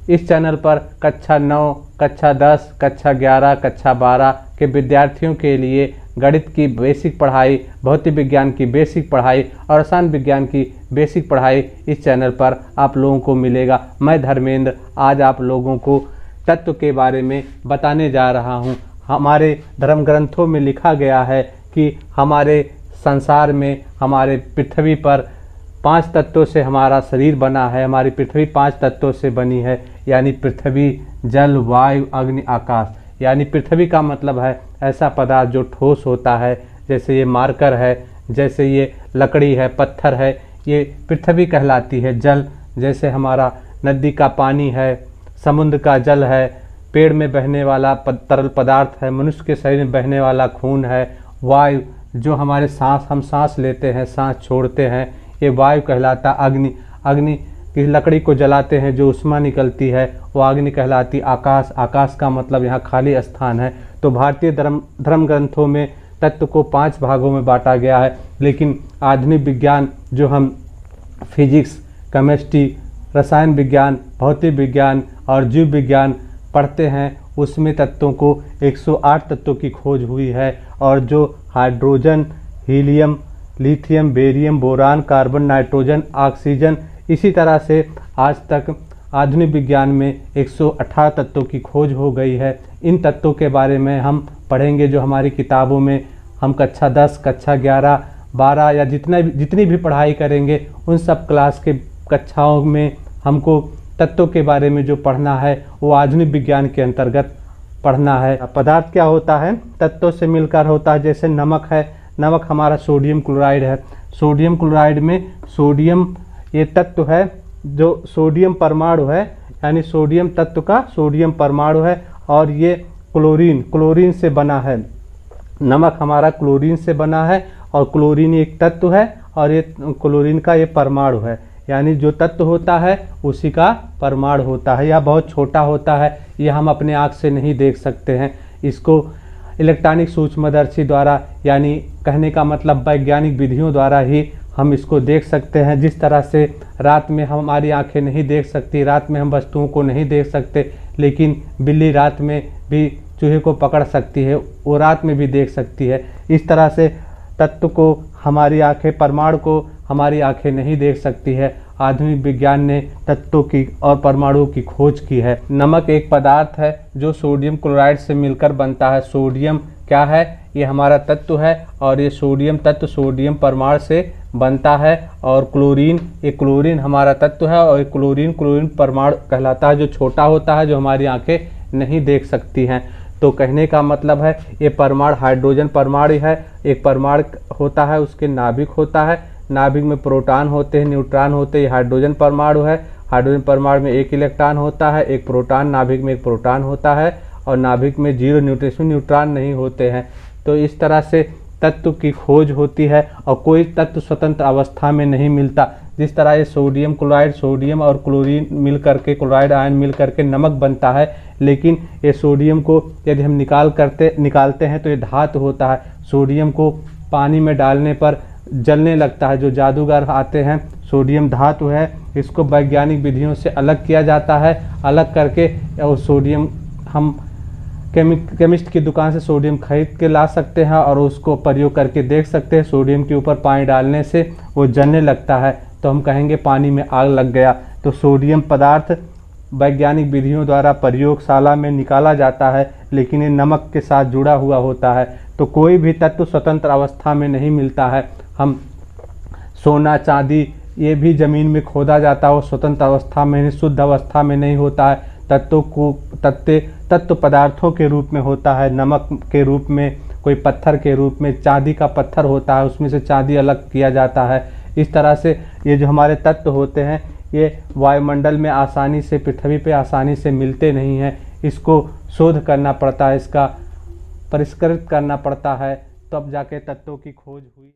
इस चैनल पर कक्षा 9, कक्षा 10, कक्षा 11, कक्षा 12 के विद्यार्थियों के लिए गणित की बेसिक पढ़ाई, भौतिक विज्ञान की बेसिक पढ़ाई और रसायन विज्ञान की बेसिक पढ़ाई इस चैनल पर आप लोगों को मिलेगा। मैं धर्मेंद्र आज आप लोगों को तत्व के बारे में बताने जा रहा हूँ। हमारे धर्म ग्रंथों में लिखा गया है कि हमारे संसार में, हमारे पृथ्वी पर 5 तत्वों से हमारा शरीर बना है। हमारी पृथ्वी 5 तत्वों से बनी है, यानी पृथ्वी, जल, वायु, अग्नि, आकाश। यानी पृथ्वी का मतलब है ऐसा पदार्थ जो ठोस होता है, जैसे ये मार्कर है, जैसे ये लकड़ी है, पत्थर है, ये पृथ्वी कहलाती है। जल जैसे हमारा नदी का पानी है, समुद्र का जल है, पेड़ में बहने वाला तरल पदार्थ है, मनुष्य के शरीर में बहने वाला खून है। वायु जो हमारे हम सांस लेते हैं, सांस छोड़ते हैं, ये वायु कहलाता। अग्नि, अग्नि की लकड़ी को जलाते हैं जो उष्मा निकलती है, वो अग्नि कहलाती। आकाश, आकाश का मतलब यहाँ खाली स्थान है। तो भारतीय धर्म ग्रंथों में तत्व को 5 भागों में बांटा गया है, लेकिन आधुनिक विज्ञान जो हम फिजिक्स, केमिस्ट्री, रसायन विज्ञान, भौतिक विज्ञान और जीव विज्ञान पढ़ते हैं, उसमें तत्वों को 108 तत्वों की खोज हुई है। और जो hydrogen, helium, lithium, barium, boron, carbon, nitrogen, oxygen, इसी तरह से आज तक आधुनिक विज्ञान में 118 तत्वों की खोज हो गई है। इन तत्वों के बारे में हम पढ़ेंगे जो हमारी किताबों में हम कक्षा 10, कक्षा 11, 12 या जितनी भी पढ़ाई करेंगे, उन सब क्लास के कक्षाओं में हमको तत्वों के बारे में जो पढ़ना है वो आधुनिक विज्ञान के अंतर्गत पढ़ना है। पदार्थ क्या होता है? तत्वों से मिलकर होता है। जैसे नमक है, नमक हमारा सोडियम क्लोराइड है। सोडियम क्लोराइड में सोडियम ये तत्व है जो सोडियम परमाणु है, यानी सोडियम तत्व का सोडियम परमाणु है। और ये क्लोरीन से बना है। नमक हमारा क्लोरीन से बना है और क्लोरीन एक तत्व है और ये क्लोरीन का ये परमाणु है, यानी जो तत्व होता है उसी का परमाणु होता है। यह बहुत छोटा होता है, यह हम अपने आँख से नहीं देख सकते हैं। इसको इलेक्ट्रॉनिक सूक्ष्मदर्शी द्वारा, यानी कहने का मतलब वैज्ञानिक विधियों द्वारा ही हम इसको देख सकते हैं। जिस तरह से रात में हमारी आंखें नहीं देख सकती, रात में हम वस्तुओं को नहीं देख सकते, लेकिन बिल्ली रात में भी चूहे को पकड़ सकती है, वो रात में भी देख सकती है। इस तरह से तत्व को हमारी आंखें, परमाणु को हमारी आंखें नहीं देख सकती है। आधुनिक विज्ञान ने तत्वों की और परमाणुओं की खोज की है। नमक एक पदार्थ है जो सोडियम क्लोराइड से मिलकर बनता है। सोडियम क्या है? ये हमारा तत्व है और ये सोडियम तत्व सोडियम परमाणु से बनता है। और क्लोरीन, ये क्लोरीन हमारा तत्व है और ये क्लोरीन परमाणु कहलाता है, जो छोटा होता है, जो हमारी आंखें नहीं देख सकती हैं। तो कहने का मतलब है ये परमाणु हाइड्रोजन परमाणु है। एक परमाणु होता है, उसके नाभिक होता है, नाभिक में प्रोटॉन होते हैं, न्यूट्रॉन होते हैं। ये हाइड्रोजन परमाणु है। हाइड्रोजन परमाणु में 1 इलेक्ट्रॉन होता है, एक प्रोटॉन, नाभिक में 1 प्रोटॉन होता है और नाभिक में 0 न्यूट्रॉन नहीं होते हैं। तो इस तरह से तत्व की खोज होती है और कोई तत्व स्वतंत्र अवस्था में नहीं मिलता। जिस तरह ये सोडियम क्लोराइड, सोडियम और क्लोरीन मिल करके, क्लोराइड आयन मिल करके नमक बनता है, लेकिन ये सोडियम को यदि हम निकालते हैं तो ये धातु होता है। सोडियम को पानी में डालने पर जलने लगता है। जो जादूगर आते हैं, सोडियम धातु है, इसको वैज्ञानिक विधियों से अलग किया जाता है। अलग करके और सोडियम हम केमिस्ट की दुकान से सोडियम खरीद के ला सकते हैं और उसको प्रयोग करके देख सकते हैं। सोडियम के ऊपर पानी डालने से वो जलने लगता है, तो हम कहेंगे पानी में आग लग गया। तो सोडियम पदार्थ वैज्ञानिक विधियों द्वारा प्रयोगशाला में निकाला जाता है, लेकिन ये नमक के साथ जुड़ा हुआ होता है। तो कोई भी तत्व स्वतंत्र अवस्था में नहीं मिलता है। हम सोना, चांदी, ये भी ज़मीन में खोदा जाता है, वो स्वतंत्र अवस्था में, शुद्ध अवस्था में नहीं होता है। तत्व पदार्थों के रूप में होता है, नमक के रूप में, कोई पत्थर के रूप में। चांदी का पत्थर होता है, उसमें से चांदी अलग किया जाता है। इस तरह से ये जो हमारे तत्व होते हैं, ये वायुमंडल में आसानी से, पृथ्वी पे आसानी से मिलते नहीं हैं। इसको शोध करना पड़ता है, इसका परिष्कृत करना पड़ता है, तब जाके तत्वों की खोज हुई।